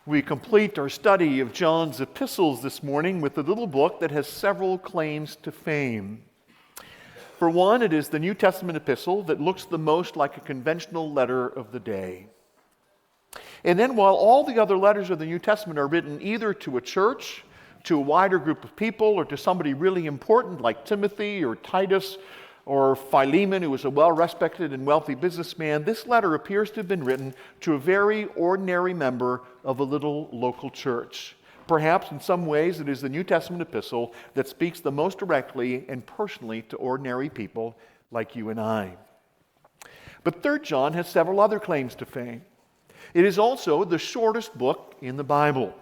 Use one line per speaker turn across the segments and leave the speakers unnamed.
We complete our study of John's epistles this morning with a little book that has several claims to fame. For one, it is the New Testament epistle that looks the most like a conventional letter of the day. And then while all the other letters of the New Testament are written either to a church, to a wider group of people, or to somebody really important like Timothy or Titus or Philemon, who was a well-respected and wealthy businessman, this letter appears to have been written to a very ordinary member of a little local church. Perhaps in some ways it is the New Testament epistle that speaks the most directly and personally to ordinary people like you and I. But 3 John has several other claims to fame. It is also the shortest book in the Bible.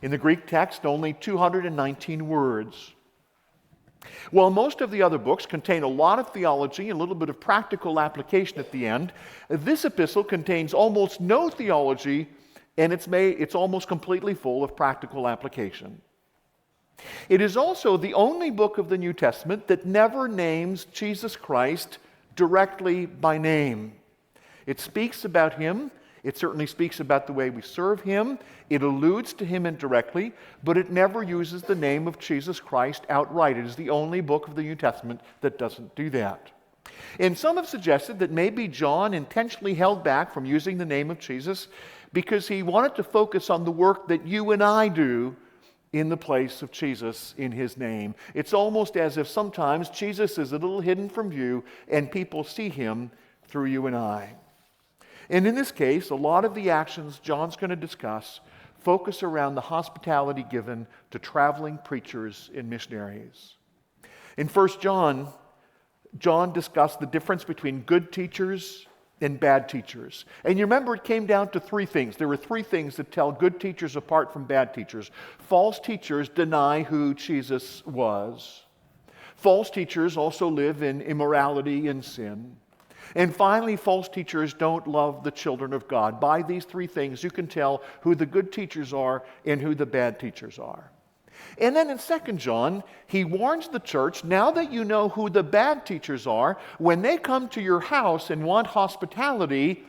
In the Greek text, only 219 words. While most of the other books contain a lot of theology and a little bit of practical application at the end, this epistle contains almost no theology, and it's almost completely full of practical application. It is also the only book of the New Testament that never names Jesus Christ directly by name. It speaks about him. It certainly speaks about the way we serve him. It alludes to him indirectly, but it never uses the name of Jesus Christ outright. It is the only book of the New Testament that doesn't do that. And some have suggested that maybe John intentionally held back from using the name of Jesus because he wanted to focus on the work that you and I do in the place of Jesus in his name. It's almost as if sometimes Jesus is a little hidden from view and people see him through you and I. And in this case, a lot of the actions John's going to discuss focus around the hospitality given to traveling preachers and missionaries. In 1 John, John discussed the difference between good teachers and bad teachers. And you remember it came down to 3 things. There were 3 things that tell good teachers apart from bad teachers. False teachers deny who Jesus was. False teachers also live in immorality and sin. And finally, false teachers don't love the children of God. By these 3 things, you can tell who the good teachers are and who the bad teachers are. And then in 2 John, he warns the church, now that you know who the bad teachers are, when they come to your house and want hospitality,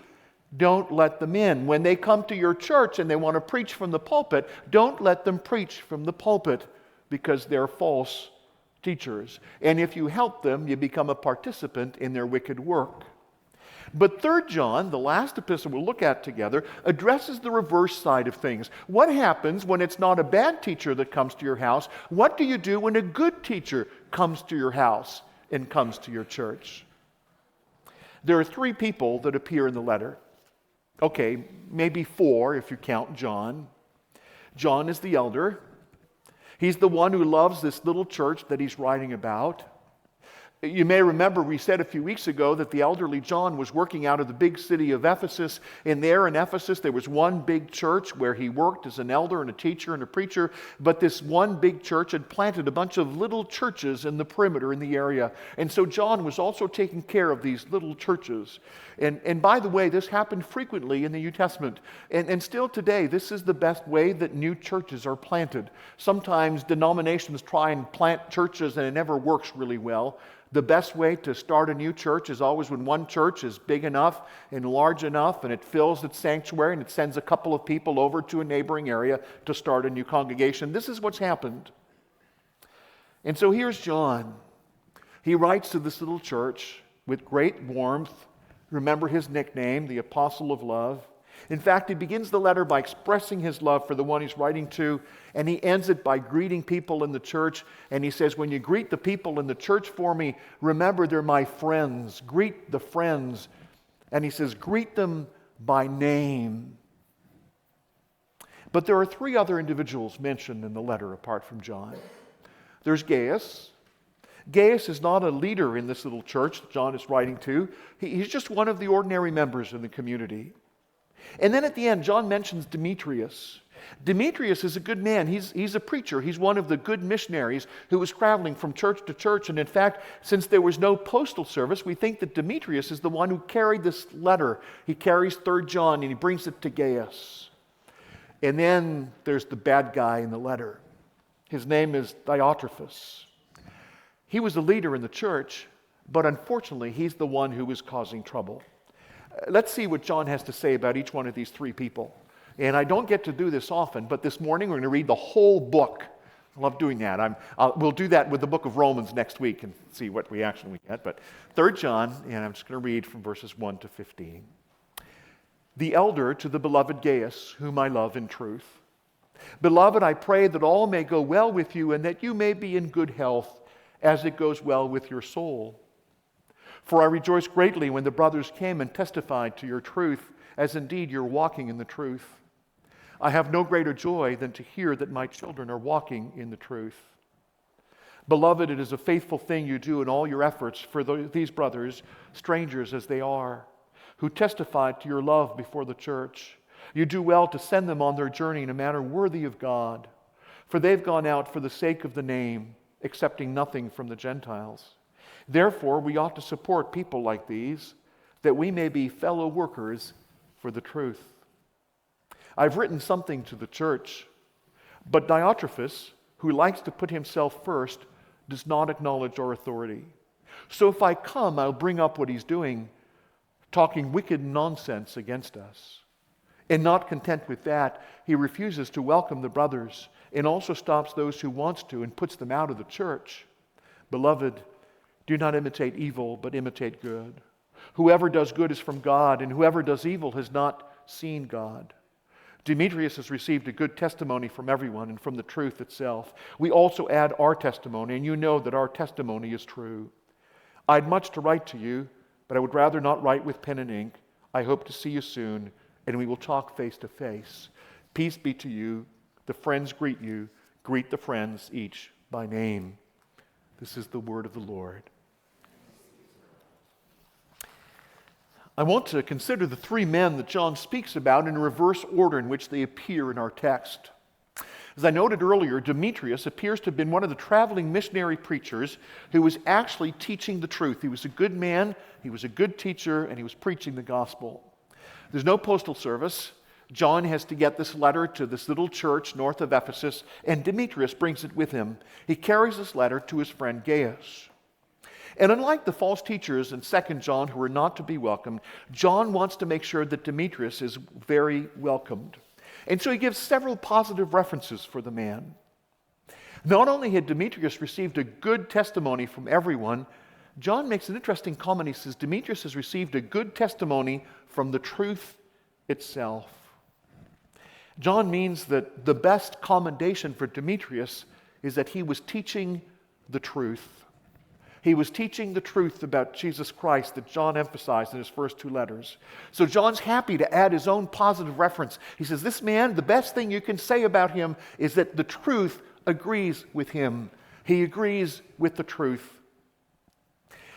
don't let them in. When they come to your church and they want to preach from the pulpit, don't let them preach from the pulpit because they're false teachers. And if you help them, you become a participant in their wicked work. But 3 John, the last epistle we'll look at together, addresses the reverse side of things. What happens when it's not a bad teacher that comes to your house? What do you do when a good teacher comes to your house and comes to your church? There are 3 people that appear in the letter. Okay, maybe 4 if you count John. John is the elder. He's the one who loves this little church that he's writing about. You may remember we said a few weeks ago that the elderly John was working out of the big city of Ephesus. And there in Ephesus, there was one big church where he worked as an elder and a teacher and a preacher. But this one big church had planted a bunch of little churches in the perimeter in the area. And so John was also taking care of these little churches. And by the way, this happened frequently in the New Testament. And still today, this is the best way that new churches are planted. Sometimes denominations try and plant churches and it never works really well. The best way to start a new church is always when one church is big enough and large enough and it fills its sanctuary and it sends a couple of people over to a neighboring area to start a new congregation. This is what's happened. And so here's John. He writes to this little church with great warmth. Remember his nickname, the Apostle of Love. In fact, he begins the letter by expressing his love for the one he's writing to, and he ends it by greeting people in the church. And he says, when you greet the people in the church for me, remember they're my friends. Greet the friends. And he says, greet them by name. But there are 3 other individuals mentioned in the letter apart from John. There's Gaius. Gaius is not a leader in this little church that John is writing to. He's just one of the ordinary members in the community. And then at the end, John mentions Demetrius. Demetrius is a good man. He's a preacher. He's one of the good missionaries who was traveling from church to church. And in fact, since there was no postal service, we think that Demetrius is the one who carried this letter. He carries 3 John and he brings it to Gaius. And then there's the bad guy in the letter. His name is Diotrephes. He was a leader in the church, but unfortunately, he's the one who was causing trouble. Let's see what John has to say about each one of these 3 people. And I don't get to do this often, but this morning we're going to read the whole book. I love doing that. We'll do that with the book of Romans next week and see what reaction we get. But 3 John, and I'm just going to read from verses 1 to 15. The elder to the beloved Gaius, whom I love in truth. Beloved, I pray that all may go well with you and that you may be in good health as it goes well with your soul. For I rejoiced greatly when the brothers came and testified to your truth, as indeed you're walking in the truth. I have no greater joy than to hear that my children are walking in the truth. Beloved, it is a faithful thing you do in all your efforts for these brothers, strangers as they are, who testified to your love before the church. You do well to send them on their journey in a manner worthy of God, for they've gone out for the sake of the name, accepting nothing from the Gentiles. Therefore, we ought to support people like these, that we may be fellow workers for the truth. I've written something to the church, but Diotrephes, who likes to put himself first, does not acknowledge our authority. So if I come, I'll bring up what he's doing, talking wicked nonsense against us. And not content with that, he refuses to welcome the brothers and also stops those who wants to and puts them out of the church. Beloved, do not imitate evil, but imitate good. Whoever does good is from God, and whoever does evil has not seen God. Demetrius has received a good testimony from everyone and from the truth itself. We also add our testimony, and you know that our testimony is true. I'd much to write to you, but I would rather not write with pen and ink. I hope to see you soon, and we will talk face to face. Peace be to you. The friends greet you. Greet the friends, each by name. This is the word of the Lord. I want to consider the 3 men that John speaks about in reverse order in which they appear in our text. As I noted earlier, Demetrius appears to have been one of the traveling missionary preachers who was actually teaching the truth. He was a good man, he was a good teacher, and he was preaching the gospel. There's no postal service. John has to get this letter to this little church north of Ephesus, and Demetrius brings it with him. He carries this letter to his friend Gaius. And unlike the false teachers in 2 John who are not to be welcomed, John wants to make sure that Demetrius is very welcomed. And so he gives several positive references for the man. Not only had Demetrius received a good testimony from everyone, John makes an interesting comment. He says, Demetrius has received a good testimony from the truth itself. John means that the best commendation for Demetrius is that he was teaching the truth. He was teaching the truth about Jesus Christ that John emphasized in his first 2 letters. So John's happy to add his own positive reference. He says, this man, the best thing you can say about him is that the truth agrees with him. He agrees with the truth.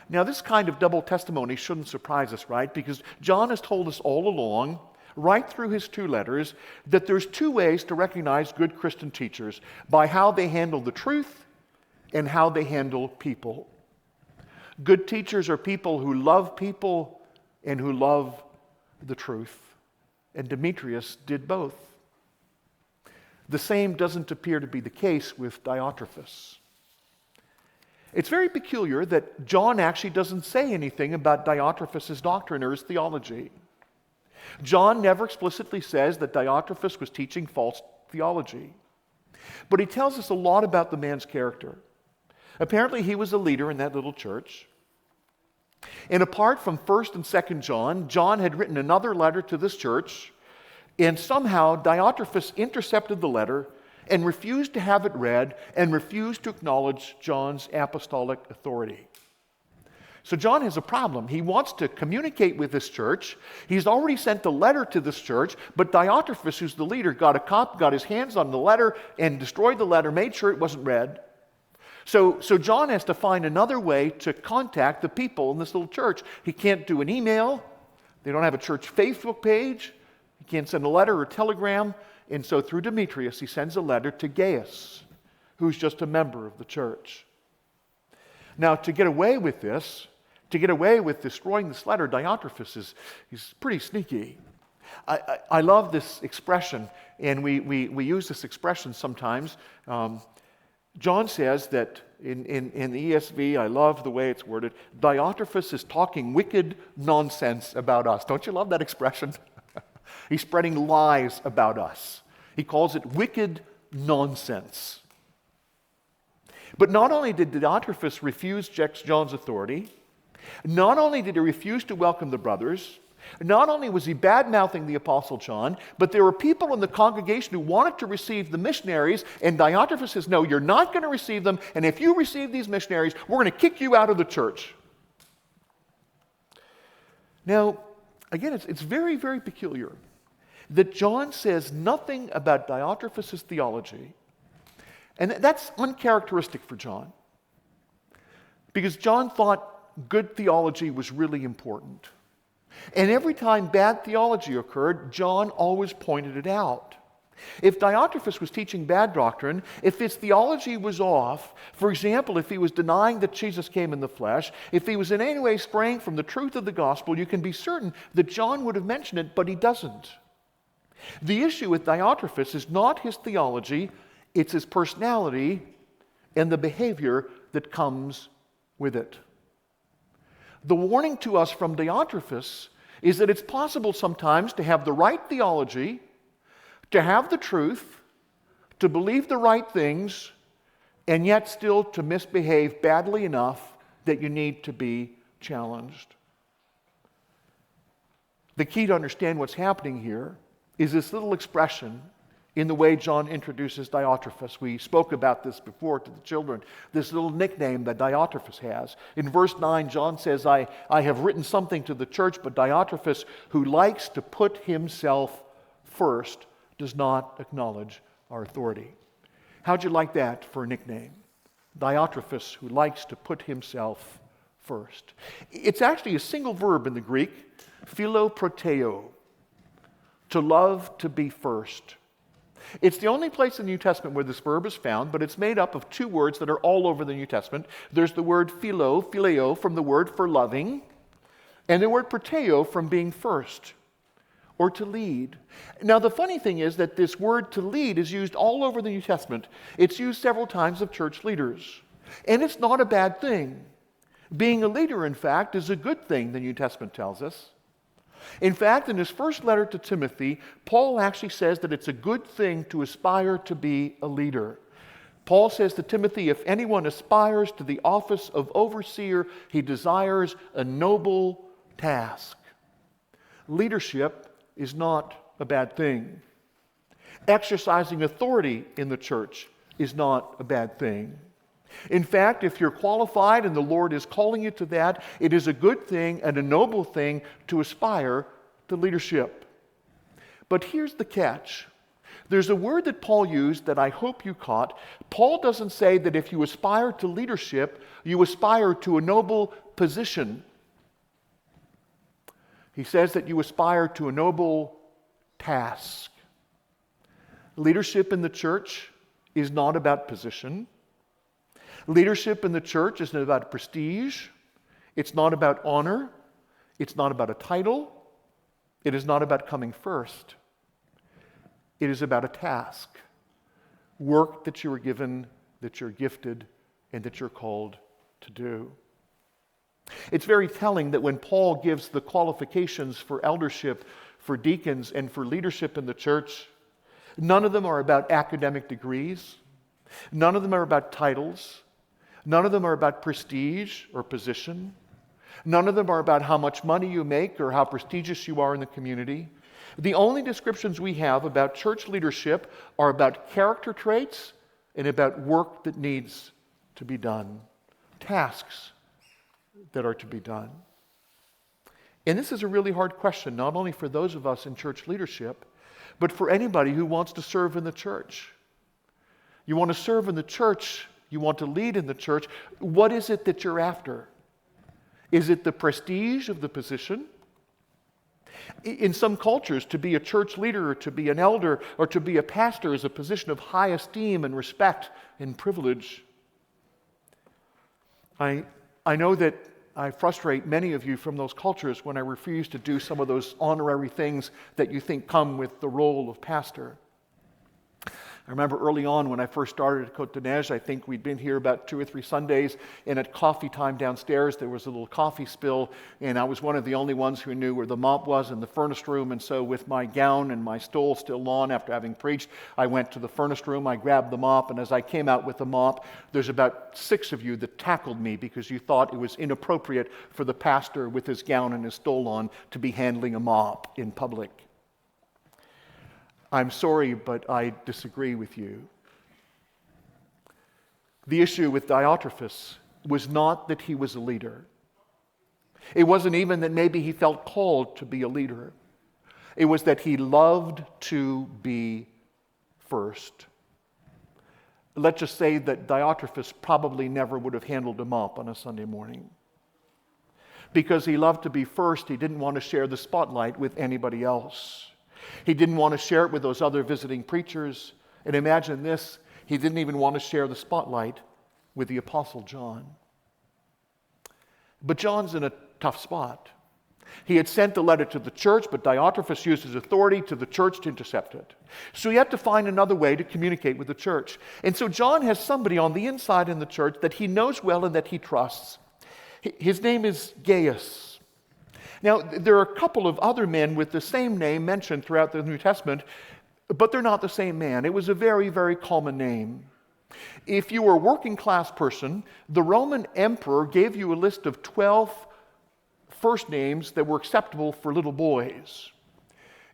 Now, this kind of double testimony shouldn't surprise us, right? Because John has told us all along, right through his 2 letters, that there's 2 ways to recognize good Christian teachers: by how they handle the truth and how they handle people. Good teachers are people who love people and who love the truth. And Demetrius did both. The same doesn't appear to be the case with Diotrephes. It's very peculiar that John actually doesn't say anything about Diotrephes' doctrine or his theology. John never explicitly says that Diotrephes was teaching false theology. But he tells us a lot about the man's character. Apparently he was a leader in that little church. And apart from 1 and 2 John, John had written another letter to this church, and somehow Diotrephes intercepted the letter and refused to have it read and refused to acknowledge John's apostolic authority. So John has a problem. He wants to communicate with this church. He's already sent a letter to this church, but Diotrephes, who's the leader, got his hands on the letter and destroyed the letter, made sure it wasn't read. So John has to find another way to contact the people in this little church. He can't do an email. They don't have a church Facebook page. He can't send a letter or telegram. And so through Demetrius, he sends a letter to Gaius, who's just a member of the church. Now, to get away with destroying this letter, Diotrephes he's pretty sneaky. I love this expression, and we use this expression sometimes. John says that in the ESV, I love the way it's worded, Diotrephes is talking wicked nonsense about us. Don't you love that expression? He's spreading lies about us. He calls it wicked nonsense. But not only did Diotrephes refuse John's authority, not only did he refuse to welcome the brothers, not only was he bad-mouthing the Apostle John, but there were people in the congregation who wanted to receive the missionaries, and Diotrephes says, no, you're not going to receive them, and if you receive these missionaries, we're going to kick you out of the church. Now, again, it's very, very peculiar that John says nothing about Diotrephes' theology, and that's uncharacteristic for John, because John thought good theology was really important. And every time bad theology occurred, John always pointed it out. If Diotrephes was teaching bad doctrine, if his theology was off, for example, if he was denying that Jesus came in the flesh, if he was in any way straying from the truth of the gospel, you can be certain that John would have mentioned it, but he doesn't. The issue with Diotrephes is not his theology, it's his personality and the behavior that comes with it. The warning to us from Diotrephes is that it's possible sometimes to have the right theology, to have the truth, to believe the right things, and yet still to misbehave badly enough that you need to be challenged. The key to understand what's happening here is this little expression in the way John introduces Diotrephes. We spoke about this before to the children, this little nickname that Diotrephes has. In verse 9, John says, I have written something to the church, but Diotrephes, who likes to put himself first, does not acknowledge our authority. How'd you like that for a nickname? Diotrephes, who likes to put himself first. It's actually a single verb in the Greek, philoproteo, to love, to be first. It's the only place in the New Testament where this verb is found, but it's made up of two words that are all over the New Testament. There's the word phileo, from the word for loving, and the word proteo from being first, or to lead. Now, the funny thing is that this word to lead is used all over the New Testament. It's used several times of church leaders, and it's not a bad thing. Being a leader, in fact, is a good thing, the New Testament tells us. In fact, in his first letter to Timothy, Paul actually says that it's a good thing to aspire to be a leader. Paul says to Timothy, if anyone aspires to the office of overseer, he desires a noble task. Leadership is not a bad thing. Exercising authority in the church is not a bad thing. In fact, if you're qualified and the Lord is calling you to that, it is a good thing and a noble thing to aspire to leadership. But here's the catch. There's a word that Paul used that I hope you caught. Paul doesn't say that if you aspire to leadership, you aspire to a noble position. He says that you aspire to a noble task. Leadership in the church is not about position. Leadership in the church isn't about prestige. It's not about honor. It's not about a title. It is not about coming first. It is about a task. Work that you are given, that you're gifted, and that you're called to do. It's very telling that when Paul gives the qualifications for eldership, for deacons, and for leadership in the church, none of them are about academic degrees. None of them are about titles. None of them are about prestige or position. None of them are about how much money you make or how prestigious you are in the community. The only descriptions we have about church leadership are about character traits and about work that needs to be done, tasks that are to be done. And this is a really hard question, not only for those of us in church leadership, but for anybody who wants to serve in the church. You want to serve in the church, you want to lead in the church. What is it that you're after? Is it the prestige of the position? In some cultures, to be a church leader or to be an elder or to be a pastor is a position of high esteem and respect and privilege. I know that I frustrate many of you from those cultures when I refuse to do some of those honorary things that you think come with the role of pastor. I remember early on when I first started at Cote, I think we'd been here about 2 or 3 Sundays, and at coffee time downstairs there was a little coffee spill, and I was one of the only ones who knew where the mop was in the furnace room, and so with my gown and my stole still on after having preached, I went to the furnace room, I grabbed the mop, and as I came out with the mop, there's about 6 of you that tackled me because you thought it was inappropriate for the pastor with his gown and his stole on to be handling a mop in public. I'm sorry, but I disagree with you. The issue with Diotrephes was not that he was a leader. It wasn't even that maybe he felt called to be a leader. It was that he loved to be first. Let's just say that Diotrephes probably never would have handled a mop on a Sunday morning. Because he loved to be first, he didn't want to share the spotlight with anybody else. He didn't want to share it with those other visiting preachers. And imagine this, he didn't even want to share the spotlight with the Apostle John. But John's in a tough spot. He had sent the letter to the church, but Diotrephes used his authority to the church to intercept it. So he had to find another way to communicate with the church. And so John has somebody on the inside in the church that he knows well and that he trusts. His name is Gaius. Now, there are a couple of other men with the same name mentioned throughout the New Testament, but they're not the same man. It was a very, very common name. If you were a working class person, the Roman emperor gave you a list of 12 first names that were acceptable for little boys.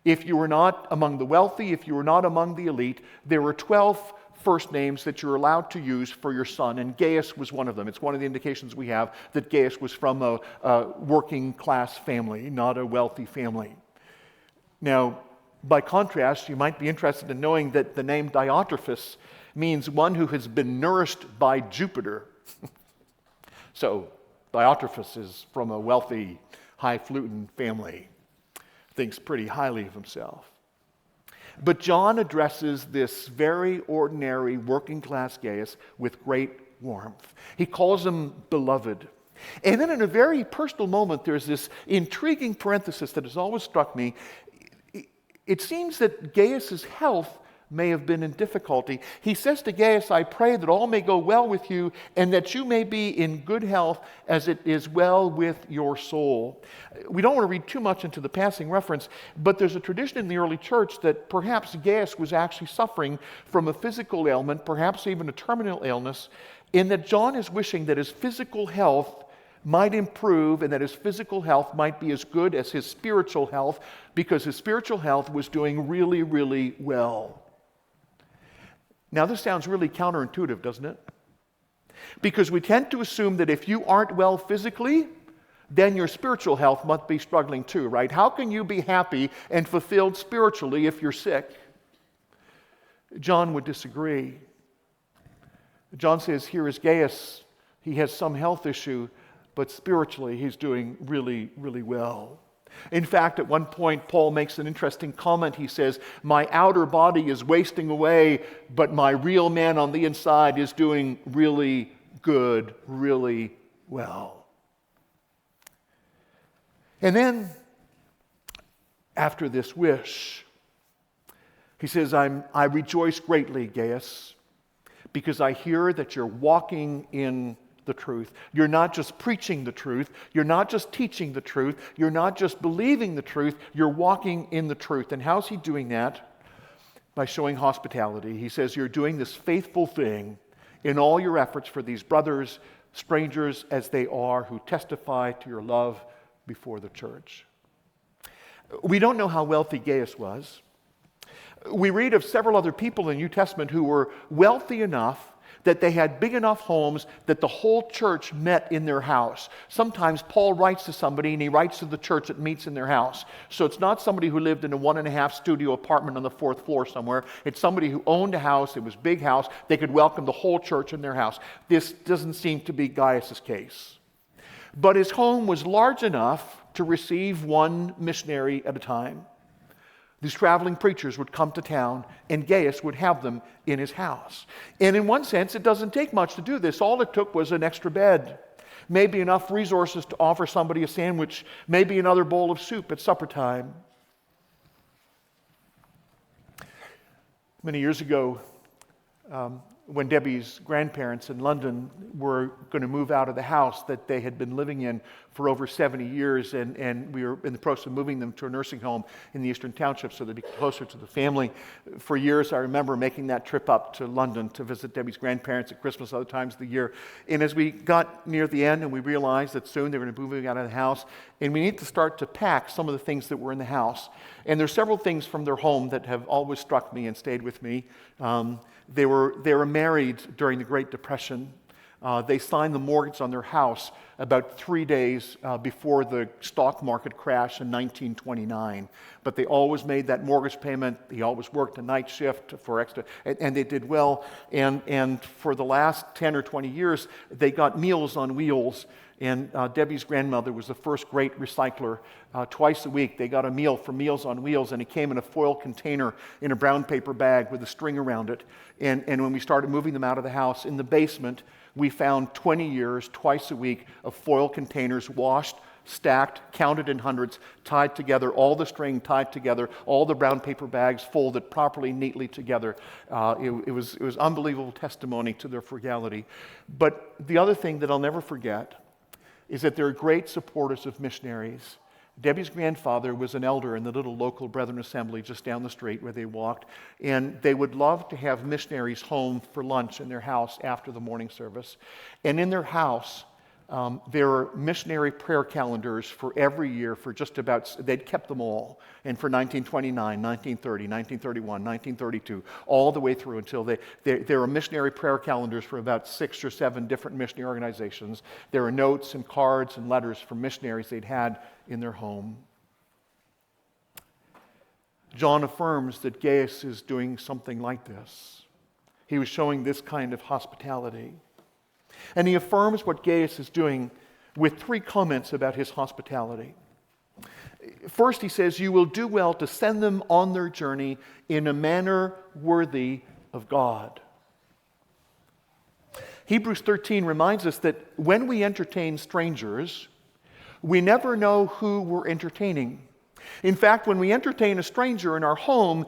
If you were not among the wealthy, if you were not among the elite, there were 12 first names that you're allowed to use for your son, and Gaius was one of them. It's one of the indications we have that Gaius was from a working class family, not a wealthy family. Now, by contrast, you might be interested in knowing that the name Diotrephes means one who has been nourished by Jupiter. So, Diotrephes is from a wealthy, highfalutin family, thinks pretty highly of himself. But John addresses this very ordinary working class Gaius with great warmth. He calls him beloved. And then in a very personal moment, there's this intriguing parenthesis that has always struck me. It seems that Gaius' health may have been in difficulty. He says to Gaius, I pray that all may go well with you and that you may be in good health as it is well with your soul. We don't want to read too much into the passing reference, but there's a tradition in the early church that perhaps Gaius was actually suffering from a physical ailment, perhaps even a terminal illness, in that John is wishing that his physical health might improve and that his physical health might be as good as his spiritual health, because his spiritual health was doing really, really well. Now, this sounds really counterintuitive, doesn't it? Because we tend to assume that if you aren't well physically, then your spiritual health must be struggling too, right? How can you be happy and fulfilled spiritually if you're sick? John would disagree. John says, here is Gaius. He has some health issue, but spiritually he's doing really, really well. In fact, at one point, Paul makes an interesting comment. He says, my outer body is wasting away, but my real man on the inside is doing really good, really well. And then, after this wish, he says, I rejoice greatly, Gaius, because I hear that you're walking in the truth. You're not just preaching the truth. You're not just teaching the truth. You're not just believing the truth. You're walking in the truth. And how's he doing that? By showing hospitality. He says you're doing this faithful thing in all your efforts for these brothers, strangers as they are, who testify to your love before the church. We don't know how wealthy Gaius was. We read of several other people in the New Testament who were wealthy enough that they had big enough homes that the whole church met in their house. Sometimes Paul writes to somebody and he writes to the church that meets in their house. So it's not somebody who lived in a 1.5 studio apartment on the 4th floor somewhere. It's somebody who owned a house. It was a big house. They could welcome the whole church in their house. This doesn't seem to be Gaius' case. But his home was large enough to receive one missionary at a time. These traveling preachers would come to town, and Gaius would have them in his house. And in one sense, it doesn't take much to do this. All it took was an extra bed, maybe enough resources to offer somebody a sandwich, maybe another bowl of soup at supper time. Many years ago, when Debbie's grandparents in London were going to move out of the house that they had been living in for over 70 years, and we were in the process of moving them to a nursing home in the Eastern Township so they'd be closer to the family. For years, I remember making that trip up to London to visit Debbie's grandparents at Christmas, other times of the year. And as we got near the end and we realized that soon they were going to be moving out of the house, and we need to start to pack some of the things that were in the house. And there's several things from their home that have always struck me and stayed with me. They were married during the Great Depression. They signed the mortgage on their house about 3 days before the stock market crash in 1929. But they always made that mortgage payment. He always worked a night shift for extra, and they did well. And for the last 10 or 20 years, they got Meals on Wheels. And Debbie's grandmother was the first great recycler. Twice a week, they got a meal from Meals on Wheels, and it came in a foil container in a brown paper bag with a string around it. And when we started moving them out of the house, in the basement, we found 20 years, twice a week, of foil containers washed, stacked, counted in hundreds, tied together, all the string tied together, all the brown paper bags folded properly, neatly together. It was unbelievable testimony to their frugality. But the other thing that I'll never forget is that they're great supporters of missionaries. Debbie's grandfather was an elder in the little local Brethren Assembly just down the street where they walked, and they would love to have missionaries home for lunch in their house after the morning service. And in their house, there were missionary prayer calendars for every year for just about, they'd kept them all. And for 1929, 1930, 1931, 1932, all the way through until there were missionary prayer calendars for about 6 or 7 different missionary organizations. There were notes and cards and letters from missionaries they'd had in their home. John affirms that Gaius is doing something like this. He was showing this kind of hospitality. And he affirms what Gaius is doing with 3 comments about his hospitality. First, he says, "You will do well to send them on their journey in a manner worthy of God." Hebrews 13 reminds us that when we entertain strangers, we never know who we're entertaining. In fact, when we entertain a stranger in our home,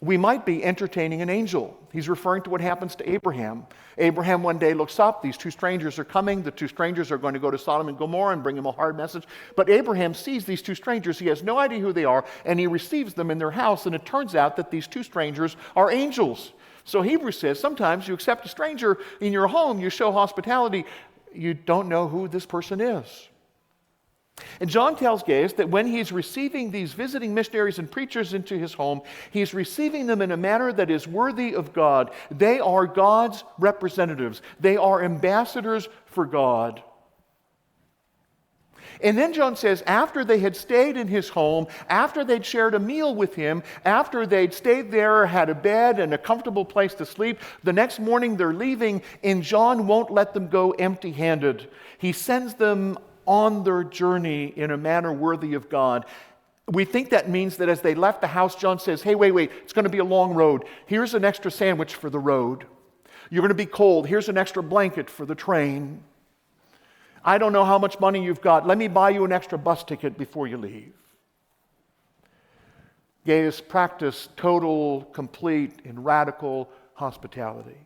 we might be entertaining an angel. He's referring to what happens to Abraham. Abraham one day looks up. These 2 strangers are coming. The 2 strangers are going to go to Sodom and Gomorrah and bring him a hard message. But Abraham sees these 2 strangers. He has no idea who they are, and he receives them in their house. And it turns out that these 2 strangers are angels. So Hebrews says sometimes you accept a stranger in your home, you show hospitality. You don't know who this person is. And John tells Gaius that when he's receiving these visiting missionaries and preachers into his home, he's receiving them in a manner that is worthy of God. They are God's representatives. They are ambassadors for God. And then John says after they had stayed in his home, after they'd shared a meal with him, after they'd stayed there, had a bed and a comfortable place to sleep, the next morning they're leaving, and John won't let them go empty-handed. He sends them on their journey in a manner worthy of God. We think that means that as they left the house, John says, hey, wait, it's going to be a long road. Here's an extra sandwich for the road. You're going to be cold. Here's an extra blanket for the train. I don't know how much money you've got. Let me buy you an extra bus ticket before you leave. Gaius practiced total, complete, and radical hospitality.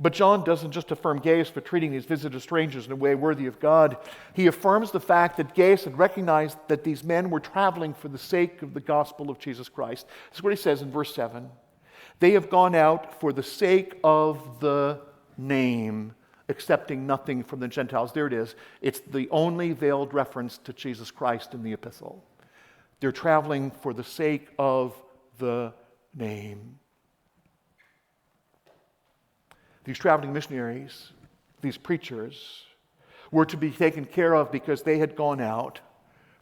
But John doesn't just affirm Gaius for treating these visited strangers in a way worthy of God. He affirms the fact that Gaius had recognized that these men were traveling for the sake of the gospel of Jesus Christ. This is what he says in verse 7. They have gone out for the sake of the name, accepting nothing from the Gentiles. There it is. It's the only veiled reference to Jesus Christ in the epistle. They're traveling for the sake of the name. These traveling missionaries, these preachers, were to be taken care of because they had gone out.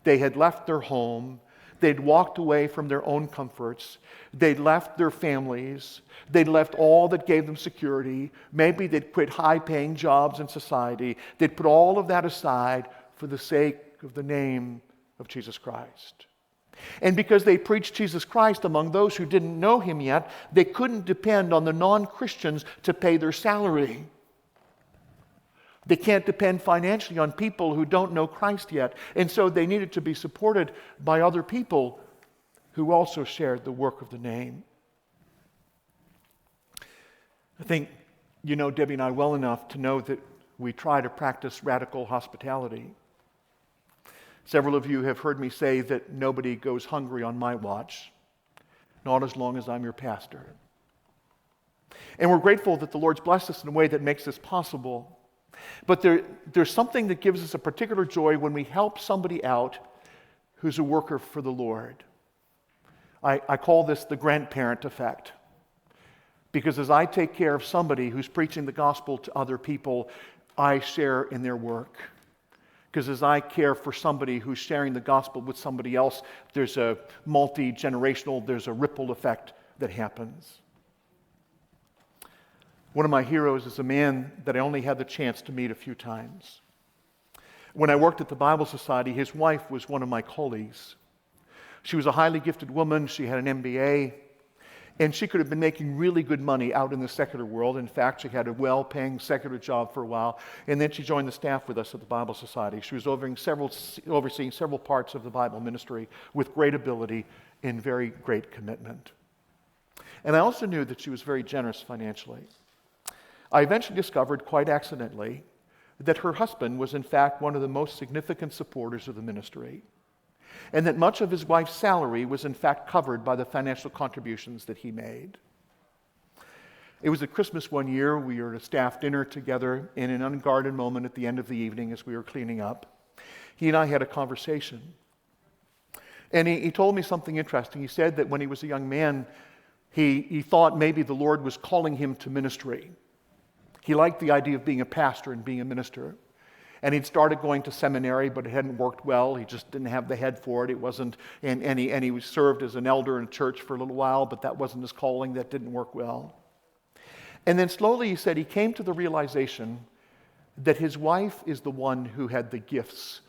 They had left their home. They'd walked away from their own comforts. They'd left their families. They'd left all that gave them security. Maybe they'd quit high-paying jobs in society. They'd put all of that aside for the sake of the name of Jesus Christ. And because they preached Jesus Christ among those who didn't know him yet, they couldn't depend on the non-Christians to pay their salary. They can't depend financially on people who don't know Christ yet. And so they needed to be supported by other people who also shared the work of the name. I think you know Debbie and I well enough to know that we try to practice radical hospitality. Several of you have heard me say that nobody goes hungry on my watch, not as long as I'm your pastor. And we're grateful that the Lord's blessed us in a way that makes this possible. But there's something that gives us a particular joy when we help somebody out who's a worker for the Lord. I call this the grandparent effect. Because as I take care of somebody who's preaching the gospel to other people, I share in their work. Because as I care for somebody who's sharing the gospel with somebody else, there's a multi-generational, there's a ripple effect that happens. One of my heroes is a man that I only had the chance to meet a few times. When I worked at the Bible Society, his wife was one of my colleagues. She was a highly gifted woman. She had an MBA. And she could have been making really good money out in the secular world. In fact, she had a well-paying secular job for a while. And then she joined the staff with us at the Bible Society. She was overseeing several parts of the Bible ministry with great ability and very great commitment. And I also knew that she was very generous financially. I eventually discovered, quite accidentally, that her husband was in fact one of the most significant supporters of the ministry, and that much of his wife's salary was in fact covered by the financial contributions that he made. It was at Christmas one year. We were at a staff dinner together in an unguarded moment at the end of the evening as we were cleaning up. He and I had a conversation. And he told me something interesting. He said that when he was a young man, he thought maybe the Lord was calling him to ministry. He liked the idea of being a pastor and being a minister. And he'd started going to seminary, but it hadn't worked well. He just didn't have the head for it. It wasn't, and he served as an elder in a church for a little while, but that wasn't his calling. That didn't work well. And then slowly, he said, he came to the realization that his wife is the one who had the gifts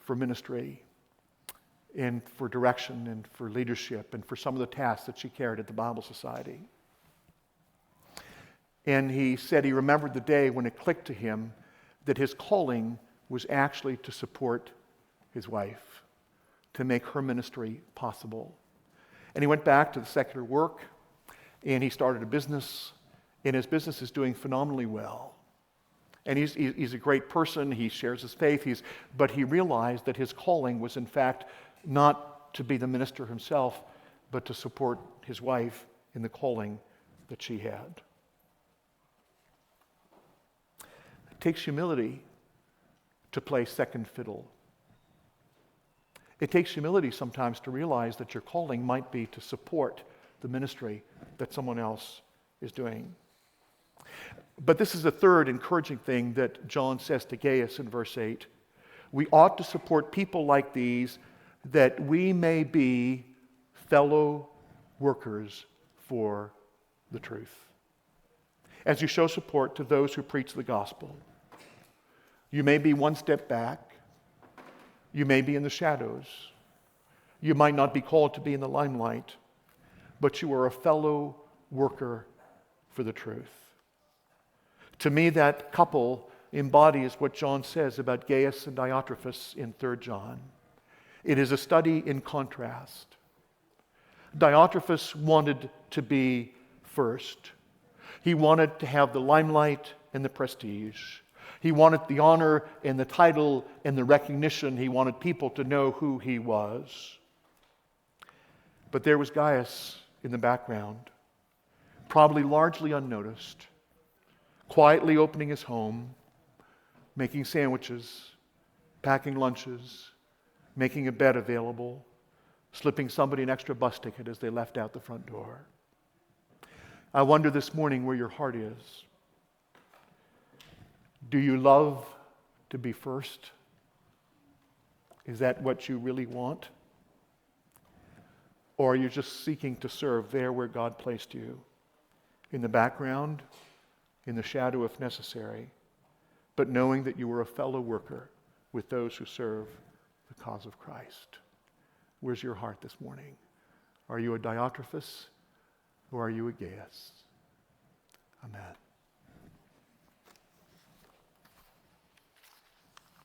for ministry and for direction and for leadership and for some of the tasks that she carried at the Bible Society. And he said he remembered the day when it clicked to him that his calling was actually to support his wife, to make her ministry possible. And he went back to the secular work, and he started a business, and his business is doing phenomenally well. And he's a great person. He shares his faith. But he realized that his calling was, in fact, not to be the minister himself, but to support his wife in the calling that she had. It takes humility to play second fiddle. It takes humility sometimes to realize that your calling might be to support the ministry that someone else is doing. But this is the third encouraging thing that John says to Gaius in verse 8. We ought to support people like these that we may be fellow workers for the truth. As you show support to those who preach the gospel, you may be one step back. You may be in the shadows. You might not be called to be in the limelight, but you are a fellow worker for the truth. To me, that couple embodies what John says about Gaius and Diotrephes in 3 John. It is a study in contrast. Diotrephes wanted to be first. He wanted to have the limelight and the prestige. He wanted the honor and the title and the recognition. He wanted people to know who he was. But there was Gaius in the background, probably largely unnoticed, quietly opening his home, making sandwiches, packing lunches, making a bed available, slipping somebody an extra bus ticket as they left out the front door. I wonder this morning where your heart is. Do you love to be first? Is that what you really want? Or are you just seeking to serve there where God placed you? In the background, in the shadow if necessary, but knowing that you are a fellow worker with those who serve the cause of Christ. Where's your heart this morning? Are you a Diotrephes or are you a Gaius? Amen.